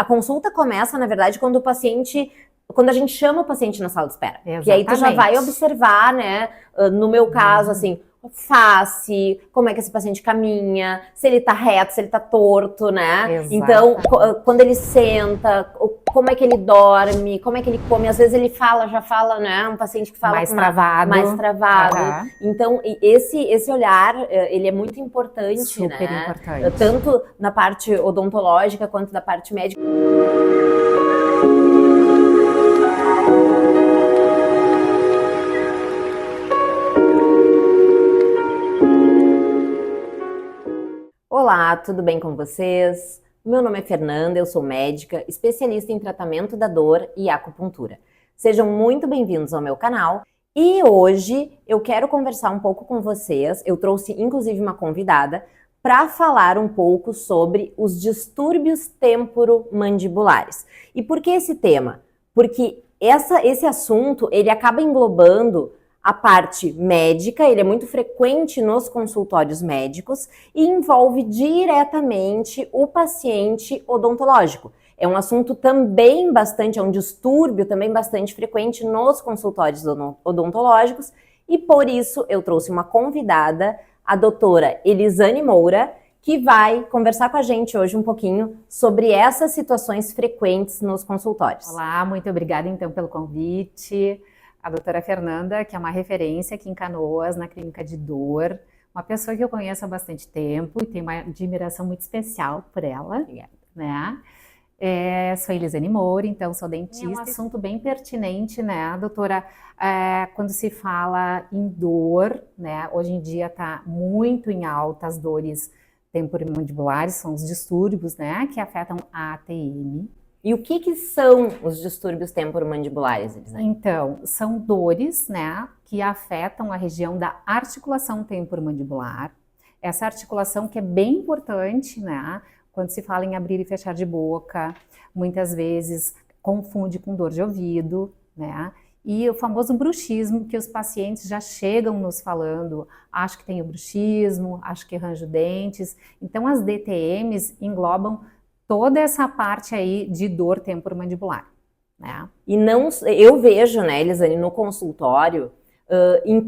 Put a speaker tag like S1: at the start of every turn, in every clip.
S1: a consulta começa, na verdade, quando a gente chama o paciente na sala de espera.
S2: Exatamente.
S1: Que aí tu já vai observar, né? No meu caso, assim, face, como é que esse paciente caminha, se ele tá reto, se ele tá torto, né?
S2: Exatamente.
S1: Então, quando ele senta, como é que ele dorme, como é que ele come. Às vezes ele já fala, né? Um paciente que fala
S2: mais travado.
S1: Então, esse olhar, ele é muito importante,
S2: super
S1: né?
S2: Importante.
S1: Tanto na parte odontológica quanto da parte médica. Olá, tudo bem com vocês? Meu nome é Fernanda, eu sou médica, especialista em tratamento da dor e acupuntura. Sejam muito bem-vindos ao meu canal e hoje eu quero conversar um pouco com vocês. Eu trouxe inclusive uma convidada para falar um pouco sobre os distúrbios temporomandibulares. E por que esse tema? Porque esse assunto ele acaba englobando a parte médica, ele é muito frequente nos consultórios médicos e envolve diretamente o paciente odontológico. É um assunto também é um distúrbio também bastante frequente nos consultórios odontológicos e por isso eu trouxe uma convidada, a doutora Elisane Moura, que vai conversar com a gente hoje um pouquinho sobre essas situações frequentes nos consultórios.
S2: Olá, muito obrigada então pelo convite. A doutora Fernanda, que é uma referência aqui em Canoas, na clínica de dor, uma pessoa que eu conheço há bastante tempo e tenho uma admiração muito especial por ela, né? Sou Elisane Moura, então sou dentista. É um assunto bem pertinente, né, doutora? Quando se fala em dor, né? Hoje em dia está muito em alta as dores temporomandibulares, são os distúrbios, né, que afetam a ATM.
S1: E o que são os distúrbios temporomandibulares, Elisane?
S2: Então, são dores, né, que afetam a região da articulação temporomandibular. Essa articulação que é bem importante, né, quando se fala em abrir e fechar de boca, muitas vezes confunde com dor de ouvido, né, e o famoso bruxismo, que os pacientes já chegam nos falando, acho que tenho bruxismo, acho que arranjo dentes. Então, as DTMs englobam toda essa parte aí de dor temporomandibular, né?
S1: E eu vejo, né, Elisane, no consultório,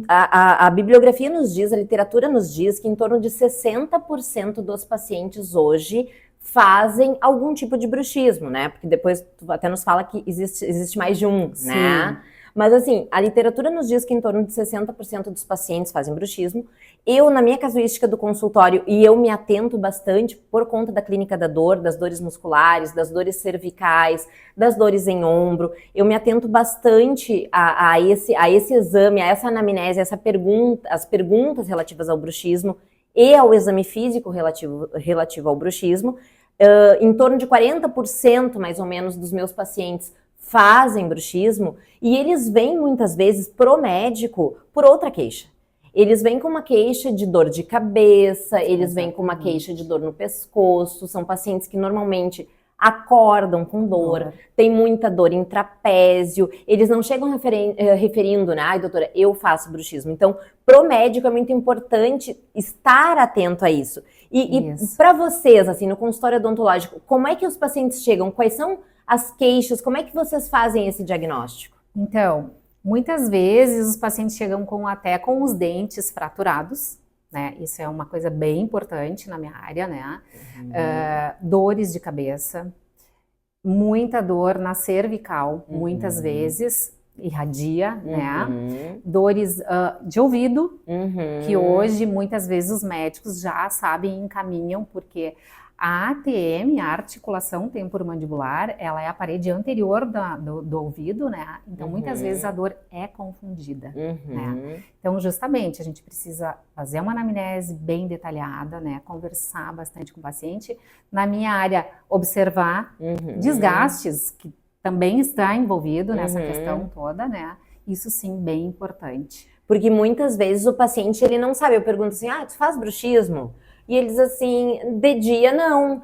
S1: a bibliografia nos diz, a literatura nos diz que em torno de 60% dos pacientes hoje fazem algum tipo de bruxismo, né? Porque depois tu até nos fala que existe mais de um,
S2: Sim.
S1: né? Mas assim, a literatura nos diz que em torno de 60% dos pacientes fazem bruxismo. Eu, na minha casuística do consultório, e eu me atento bastante por conta da clínica da dor, das dores musculares, das dores cervicais, das dores em ombro, eu me atento bastante a esse exame, a essa anamnese, as perguntas relativas ao bruxismo e ao exame físico relativo ao bruxismo. Em torno de 40% mais ou menos dos meus pacientes fazem bruxismo e eles vêm muitas vezes pro médico por outra queixa. Eles vêm com uma queixa de dor de cabeça, eles vêm com uma queixa de dor no pescoço, são pacientes que normalmente acordam com dor, tem muita dor em trapézio, eles não chegam referindo, né, ai doutora, eu faço bruxismo. Então, pro médico é muito importante estar atento a isso. E para vocês, assim, no consultório odontológico, como é que os pacientes chegam? Quais são as queixas? Como é que vocês fazem esse diagnóstico?
S2: Então, muitas vezes os pacientes chegam até com os dentes fraturados, né? Isso é uma coisa bem importante na minha área, né? Dores de cabeça, muita dor na cervical, muitas vezes irradia, né? Dores de ouvido, que hoje muitas vezes os médicos já sabem e encaminham, porque a ATM, a articulação temporomandibular, ela é a parede anterior do ouvido, né? Então, muitas vezes a dor é confundida, né? Então, justamente, a gente precisa fazer uma anamnese bem detalhada, né? Conversar bastante com o paciente. Na minha área, observar desgastes, que também está envolvido nessa questão toda, né? Isso sim, bem importante.
S1: Porque muitas vezes o paciente, ele não sabe. Eu pergunto assim, tu faz bruxismo? E eles assim, de dia não.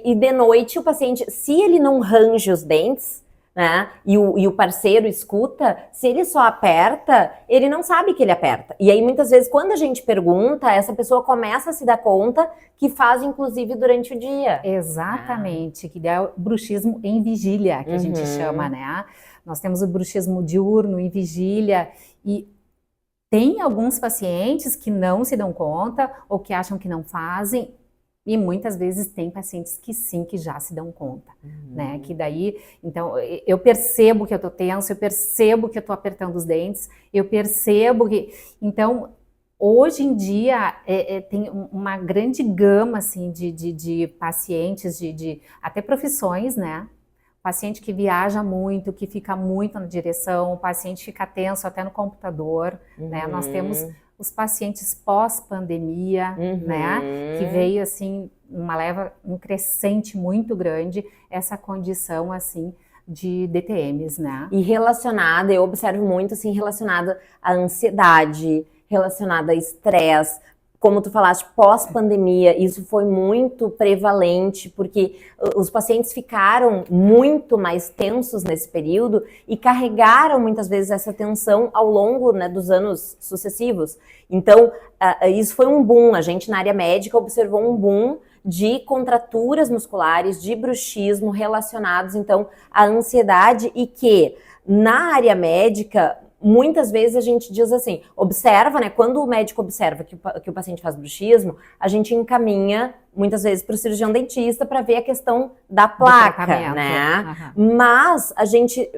S1: E de noite o paciente, se ele não range os dentes, né? E o parceiro escuta, se ele só aperta, ele não sabe que ele aperta. E aí, muitas vezes, quando a gente pergunta, essa pessoa começa a se dar conta que faz, inclusive, durante o dia.
S2: Exatamente, que é o bruxismo em vigília, que a gente chama, né? Nós temos o bruxismo diurno em vigília e tem alguns pacientes que não se dão conta ou que acham que não fazem. E muitas vezes tem pacientes que sim, que já se dão conta, né? Que daí, então, eu percebo que eu tô tenso, eu percebo que eu tô apertando os dentes, eu percebo que... Então, hoje em dia, tem uma grande gama, assim, de pacientes, até profissões, né? Paciente que viaja muito, que fica muito na direção, o paciente fica tenso até no computador, né? Nós temos os pacientes pós-pandemia, né, que veio assim, um crescente muito grande, essa condição assim de DTMs, né?
S1: E relacionada, eu observo muito assim, relacionada à ansiedade, relacionada a estresse, como tu falaste, pós-pandemia, isso foi muito prevalente, porque os pacientes ficaram muito mais tensos nesse período e carregaram muitas vezes essa tensão ao longo, né, dos anos sucessivos. Então, isso foi um boom. A gente, na área médica, observou um boom de contraturas musculares, de bruxismo relacionados, então, à ansiedade e que, na área médica, muitas vezes a gente diz assim, observa, né? Quando o médico observa que o paciente faz bruxismo, a gente encaminha muitas vezes para o cirurgião dentista para ver a questão da placa, né? Mas a gente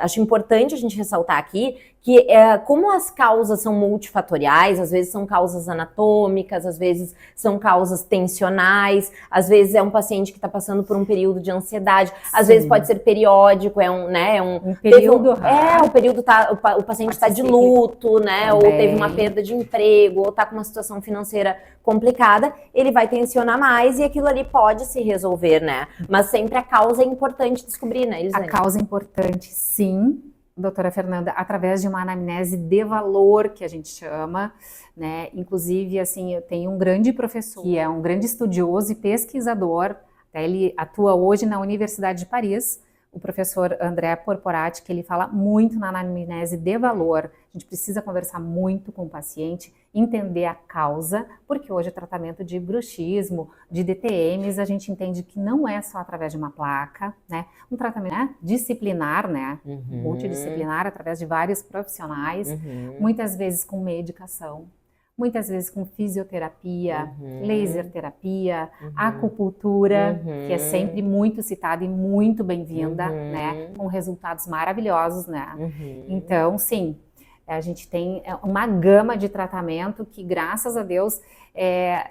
S1: acho importante a gente ressaltar aqui que como as causas são multifatoriais, às vezes são causas anatômicas, às vezes são causas tensionais, às vezes é um paciente que está passando por um período de ansiedade, às vezes pode ser periódico, um
S2: período
S1: o período o paciente está de luto, né? Também. Ou teve uma perda de emprego, ou está com uma situação financeira complicada, ele vai tensionar mais e aquilo ali pode se resolver, né? Mas sempre a causa é importante descobrir, né, Elisane?
S2: A causa é importante, sim, doutora Fernanda, através de uma anamnese de valor, que a gente chama, né? Inclusive, assim, eu tenho um grande professor, que é um grande estudioso e pesquisador, ele atua hoje na Universidade de Paris, o professor André Porporati, que ele fala muito na anamnese de valor. A gente precisa conversar muito com o paciente, entender a causa, porque hoje o tratamento de bruxismo, de DTMs, a gente entende que não é só através de uma placa, né? Um tratamento, né, disciplinar, né? Multidisciplinar, através de vários profissionais, muitas vezes com medicação, muitas vezes com fisioterapia, laser terapia, acupuntura, que é sempre muito citada e muito bem-vinda, né? Com resultados maravilhosos, né? Então, sim, a gente tem uma gama de tratamento que, graças a Deus,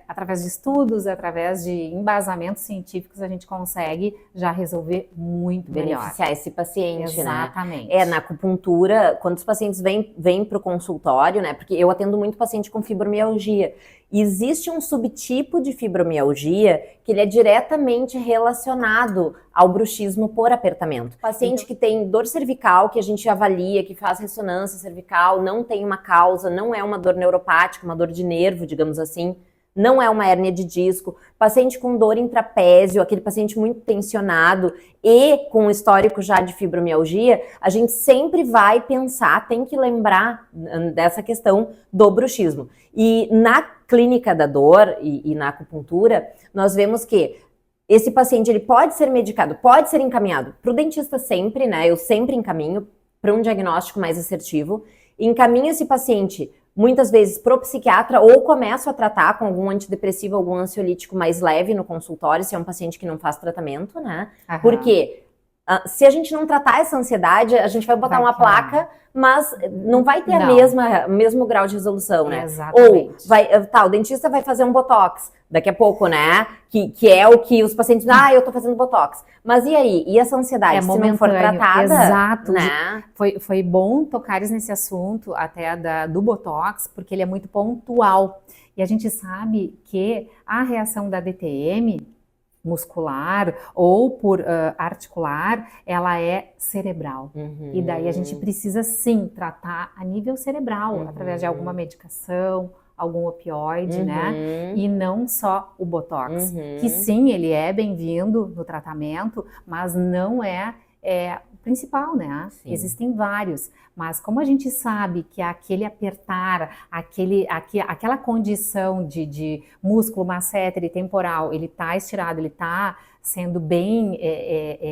S2: através de estudos, através de embasamentos científicos, a gente consegue já resolver muito melhor.
S1: Beneficiar esse paciente,
S2: Exatamente.
S1: né? Na acupuntura, quando os pacientes vêm para o consultório, né? Porque eu atendo muito paciente com fibromialgia. E existe um subtipo de fibromialgia que ele é diretamente relacionado ao bruxismo por apertamento. Paciente que tem dor cervical, que a gente avalia, que faz ressonância cervical, não tem uma causa, não é uma dor neuropática, uma dor de nervo, digamos assim, não é uma hérnia de disco, paciente com dor em trapézio, aquele paciente muito tensionado e com histórico já de fibromialgia, a gente sempre vai pensar, tem que lembrar dessa questão do bruxismo. E na clínica da dor e na acupuntura, nós vemos que esse paciente ele pode ser medicado, pode ser encaminhado para o dentista sempre, né? Eu sempre encaminho para um diagnóstico mais assertivo, encaminho esse paciente muitas vezes para o psiquiatra ou começo a tratar com algum antidepressivo, algum ansiolítico mais leve no consultório, se é um paciente que não faz tratamento, né? Porque se a gente não tratar essa ansiedade, a gente vai botar uma placa, mas não vai ter o mesmo grau de resolução, né?
S2: Exatamente.
S1: Ou o dentista vai fazer um botox daqui a pouco, né? Que é o que os pacientes dizem, eu tô fazendo botox. Mas e aí? E essa ansiedade, se não for tratada?
S2: Exato.
S1: Né?
S2: Foi bom tocares nesse assunto até do botox, porque ele é muito pontual. E a gente sabe que a reação da DTM muscular ou por articular, ela é cerebral. E daí a gente precisa sim tratar a nível cerebral, através de alguma medicação, algum opioide, né? E não só o botox, que sim, ele é bem-vindo no tratamento, mas não é principal, né?
S1: Sim.
S2: Existem vários, mas como a gente sabe que aquele apertar, aquela condição de músculo masseter e temporal, ele tá estirado, ele tá sendo bem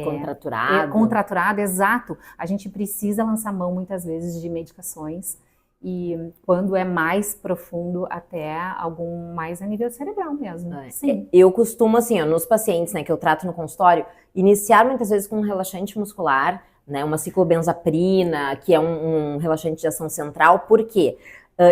S2: contraturado, exato. A gente precisa lançar mão muitas vezes de medicações e quando é mais profundo até algum mais a nível cerebral mesmo. Sim.
S1: Eu costumo assim, ó, nos pacientes, né, que eu trato no consultório, iniciar muitas vezes com um relaxante muscular, né, uma ciclobenzaprina, que é um relaxante de ação central. Por quê?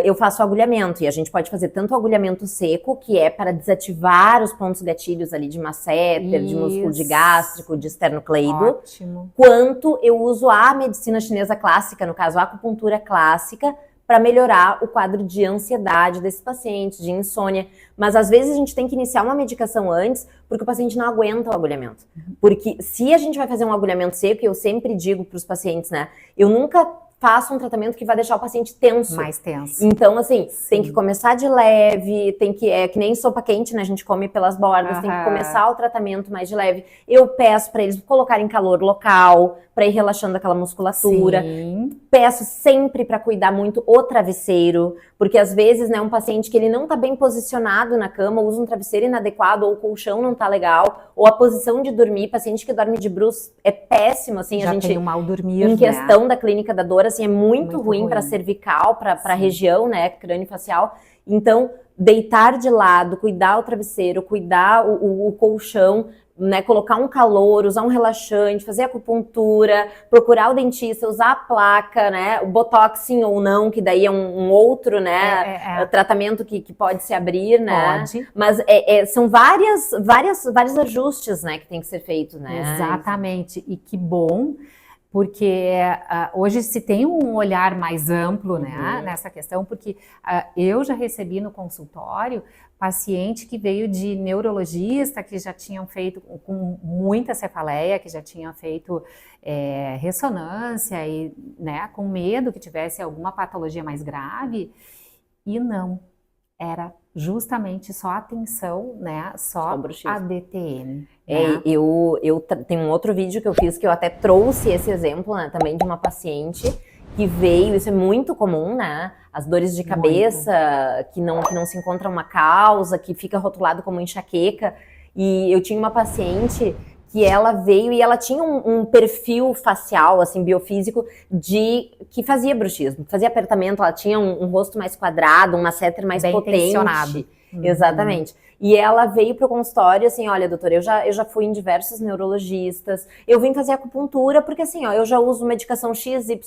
S1: Eu faço agulhamento e a gente pode fazer tanto o agulhamento seco, que é para desativar os pontos gatilhos ali de masseter, de músculo de gástrico, de esternocleido.
S2: Ótimo.
S1: Quanto eu uso a medicina chinesa clássica, no caso a acupuntura clássica, para melhorar o quadro de ansiedade desse paciente, de insônia. Mas às vezes a gente tem que iniciar uma medicação antes, porque o paciente não aguenta o agulhamento. Porque se a gente vai fazer um agulhamento seco, eu sempre digo para os pacientes, né, eu nunca faço um tratamento que vai deixar o paciente tenso.
S2: Mais tenso.
S1: Então, assim, tem que começar de leve, tem que, que nem sopa quente, né, a gente come pelas bordas, tem que começar o tratamento mais de leve. Eu peço para eles colocarem calor local, para ir relaxando aquela musculatura.
S2: Sim.
S1: Peço sempre para cuidar muito o travesseiro, porque às vezes, né, um paciente que ele não tá bem posicionado na cama, usa um travesseiro inadequado, ou o colchão não tá legal, ou a posição de dormir, paciente que dorme de bruços é péssimo, assim,
S2: já
S1: a gente
S2: tem um mal dormir,
S1: em questão da clínica da dor, assim, é muito ruim para cervical, para a região, né, crâniofacial. Então, deitar de lado, cuidar o travesseiro, cuidar o colchão, né, colocar um calor, usar um relaxante, fazer acupuntura, procurar o dentista, usar a placa, né, o botox sim ou não, que daí é um outro, né, tratamento que pode se abrir, né,
S2: pode.
S1: Mas são vários ajustes, né, que tem que ser feitos, né.
S2: Exatamente, e que bom, porque hoje se tem um olhar mais amplo, né, nessa questão, porque eu já recebi no consultório paciente que veio de neurologista, que já tinham feito com muita cefaleia, que já tinham feito ressonância e, né, com medo que tivesse alguma patologia mais grave, e não, era justamente só atenção, né, só a DTM. Né?
S1: Eu tenho um outro vídeo que eu fiz que eu até trouxe esse exemplo, né, também de uma paciente que veio, isso é muito comum, né, as dores de cabeça, que não se encontra uma causa, que fica rotulado como enxaqueca, e eu tinha uma paciente que ela veio e ela tinha um perfil facial, assim, biofísico, que fazia bruxismo, fazia apertamento, ela tinha um rosto mais quadrado, um masseter mais
S2: bem
S1: potente.
S2: tensionado.
S1: Exatamente. E ela veio pro consultório assim, olha, doutora, eu já fui em diversos neurologistas, eu vim fazer acupuntura porque assim, ó, eu já uso medicação XYZ,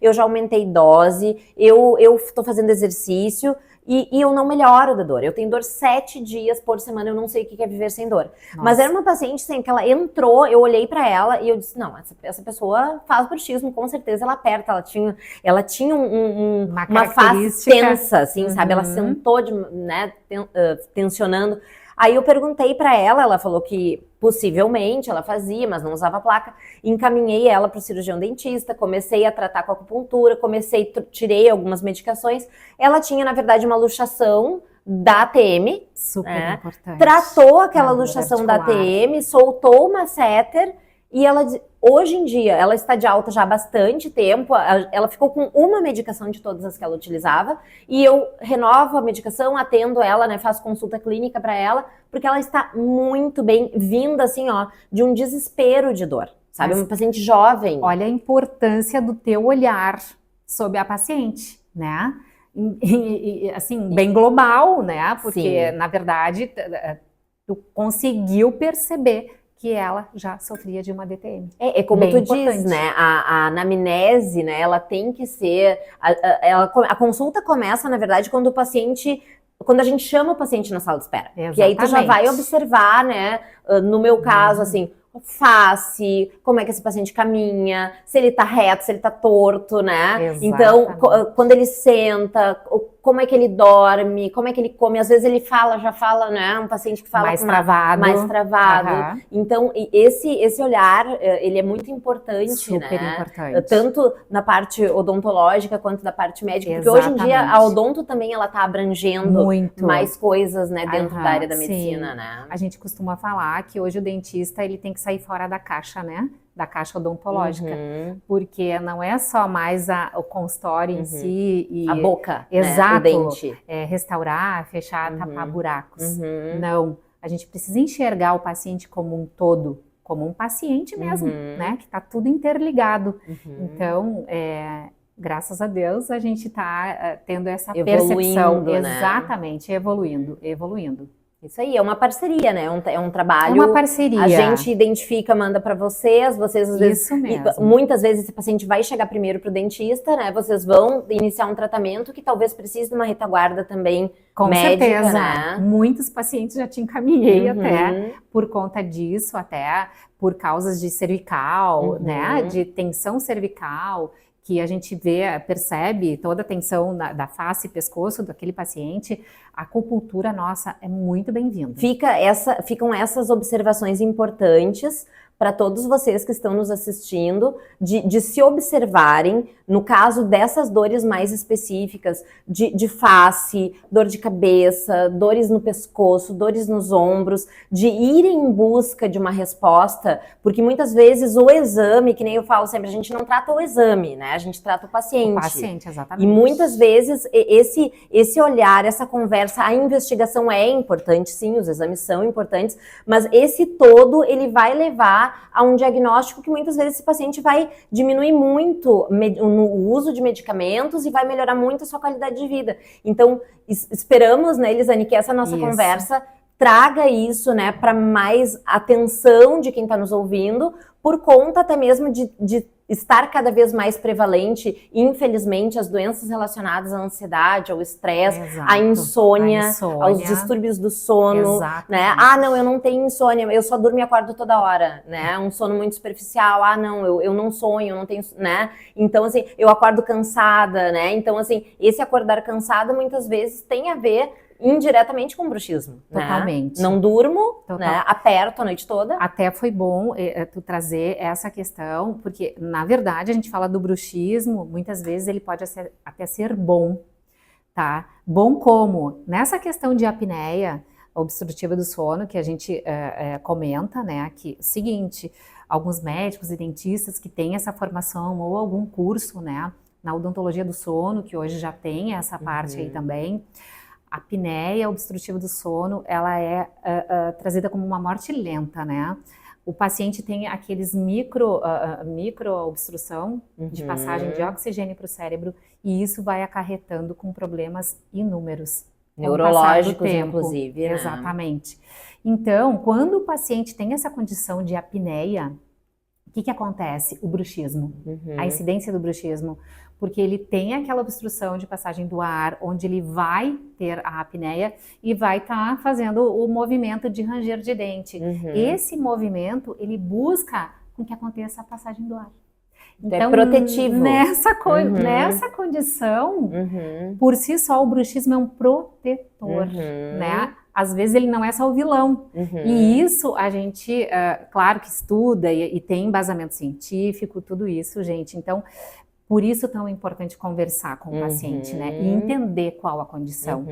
S1: eu já aumentei dose, eu tô fazendo exercício e eu não melhoro da dor. Eu tenho dor 7 dias por semana, eu não sei o que é viver sem dor. Nossa. Mas era uma paciente, assim, que ela entrou, eu olhei pra ela e eu disse, não, essa pessoa faz bruxismo, com certeza ela aperta, ela tinha uma face tensa, assim, sabe? Ela sentou, né, tensionando. Aí eu perguntei pra ela, ela falou que possivelmente ela fazia, mas não usava placa. Encaminhei ela para o cirurgião dentista, comecei a tratar com acupuntura, tirei algumas medicações. Ela tinha, na verdade, uma luxação da ATM.
S2: Super importante.
S1: Tratou aquela luxação da ATM, soltou o masseter e ela, hoje em dia, ela está de alta já há bastante tempo, ela ficou com uma medicação de todas as que ela utilizava, e eu renovo a medicação, atendo ela, né, faço consulta clínica para ela, porque ela está muito bem, vinda assim, ó, de um desespero de dor, sabe? Uma paciente jovem.
S2: Olha a importância do teu olhar sobre a paciente, né? E assim, bem global, né? Porque, na verdade, tu conseguiu perceber que ela já sofria de uma DTM.
S1: É como bem tu importante. Diz, né? A anamnese, né? Ela tem que ser... A consulta começa, na verdade, quando a gente chama o paciente na sala de espera. Exatamente. Que aí tu já vai observar, né? No meu caso, assim, face, como é que esse paciente caminha, se ele tá reto, se ele tá torto, né? Exatamente. Então, quando ele senta, como é que ele dorme, como é que ele come, às vezes ele já fala, né? Um paciente que fala
S2: mais travado.
S1: Então, esse olhar, ele é muito importante,
S2: super
S1: né?
S2: Importante.
S1: Tanto na parte odontológica quanto da parte médica, porque hoje em dia a odonto também ela tá abrangendo mais coisas, né, dentro da área da medicina, né?
S2: A gente costuma falar que hoje o dentista, ele tem que sair fora da caixa, né? da caixa odontológica, porque não é só mais o consultório em si e
S1: a boca,
S2: exato,
S1: né? O dente.
S2: Restaurar, fechar, tapar buracos. Não, a gente precisa enxergar o paciente como um todo, como um paciente mesmo, né? Que está tudo interligado. Então, graças a Deus, a gente está tendo essa percepção,
S1: né?
S2: Exatamente, evoluindo.
S1: Isso aí, é uma parceria, né? É um trabalho.
S2: É uma parceria.
S1: A gente identifica, manda para vocês às vezes.
S2: Isso mesmo.
S1: Muitas vezes esse paciente vai chegar primeiro pro dentista, né? Vocês vão iniciar um tratamento que talvez precise de uma retaguarda também.
S2: Com
S1: médica,
S2: certeza.
S1: Né?
S2: Muitos pacientes já te encaminhei até por conta disso, até por causas de cervical, né? De tensão cervical, que a gente percebe toda a tensão da face e pescoço daquele paciente. A acupuntura, nossa, é muito bem-vinda.
S1: Ficam essas observações importantes para todos vocês que estão nos assistindo, de se observarem, no caso dessas dores mais específicas, de face, dor de cabeça, dores no pescoço, dores nos ombros, de irem em busca de uma resposta, porque muitas vezes o exame, que nem eu falo sempre, a gente não trata o exame, né? A gente trata o paciente.
S2: O paciente, exatamente.
S1: E muitas vezes esse olhar, essa conversa, a investigação é importante, sim, os exames são importantes, mas esse todo, ele vai levar a um diagnóstico que muitas vezes esse paciente vai diminuir muito no uso de medicamentos e vai melhorar muito a sua qualidade de vida. Então, esperamos, né, Elisane, que essa nossa conversa traga isso, né, para mais atenção de quem está nos ouvindo, por conta até mesmo de estar cada vez mais prevalente, infelizmente, as doenças relacionadas à ansiedade, ao estresse, à insônia, aos distúrbios do sono, né? Ah, não, eu não tenho insônia, eu só durmo e acordo toda hora, né? Um sono muito superficial, ah, não, eu não sonho, eu não tenho, né? Então, assim, eu acordo cansada, né? Então, assim, esse acordar cansada muitas vezes tem a ver indiretamente com bruxismo.
S2: Totalmente.
S1: Né? Não durmo, né? Aperto a noite toda.
S2: Até foi bom tu trazer essa questão, porque, na verdade, a gente fala do bruxismo, muitas vezes ele pode até ser bom, tá? Bom como? Nessa questão de apneia obstrutiva do sono, que a gente comenta, né? Que, seguinte, alguns médicos e dentistas que têm essa formação ou algum curso, né? Na odontologia do sono, que hoje já tem essa parte aí também. A apneia obstrutiva do sono, ela é trazida como uma morte lenta, né? O paciente tem aqueles micro obstrução de passagem de oxigênio para o cérebro e isso vai acarretando com problemas inúmeros.
S1: Neurológicos, inclusive. Né?
S2: Exatamente. Então, quando o paciente tem essa condição de apneia, o que acontece? O bruxismo, a incidência do bruxismo, porque ele tem aquela obstrução de passagem do ar, onde ele vai ter a apneia e vai estar fazendo o movimento de ranger de dente. Esse movimento, ele busca com que aconteça a passagem do ar.
S1: Então, é protetivo.
S2: Nessa condição, por si só, o bruxismo é um protetor, né? Às vezes ele não é só o vilão. E isso a gente, claro que estuda e tem embasamento científico, tudo isso, gente. Então, por isso é tão importante conversar com o paciente, né? E entender qual a condição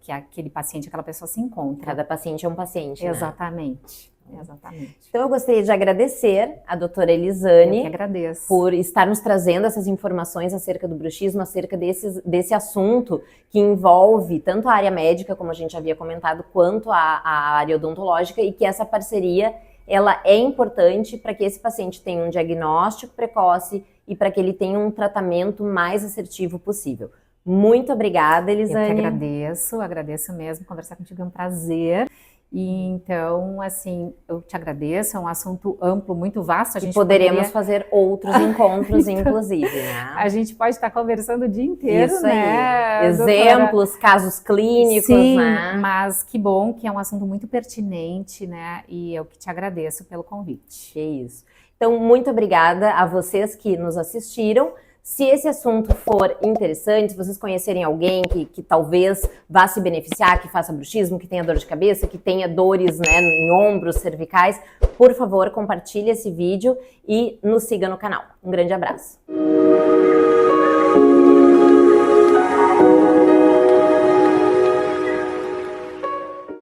S2: que aquele paciente, aquela pessoa se encontra.
S1: Cada paciente é um paciente,
S2: Exatamente. Exatamente.
S1: Então eu gostaria de agradecer a doutora Elisane.
S2: Eu que agradeço.
S1: Por estar nos trazendo essas informações acerca do bruxismo, acerca desse assunto que envolve tanto a área médica, como a gente havia comentado, quanto a área odontológica, e que essa parceria ela é importante para que esse paciente tenha um diagnóstico precoce e para que ele tenha um tratamento mais assertivo possível. Muito obrigada, Elisane.
S2: Eu que agradeço mesmo, conversar contigo é um prazer. E então, assim, eu te agradeço, é um assunto amplo, muito vasto. A gente
S1: poderemos fazer outros encontros, inclusive, né?
S2: A gente pode estar conversando o dia inteiro,
S1: isso
S2: né?
S1: Aí. Exemplos, casos clínicos,
S2: sim,
S1: né?
S2: Mas que bom que é um assunto muito pertinente, né? E eu que te agradeço pelo convite.
S1: Que isso. Então, muito obrigada a vocês que nos assistiram. Se esse assunto for interessante, se vocês conhecerem alguém que talvez vá se beneficiar, que faça bruxismo, que tenha dor de cabeça, que tenha dores, né, em ombros, cervicais, por favor, compartilhe esse vídeo e nos siga no canal. Um grande abraço.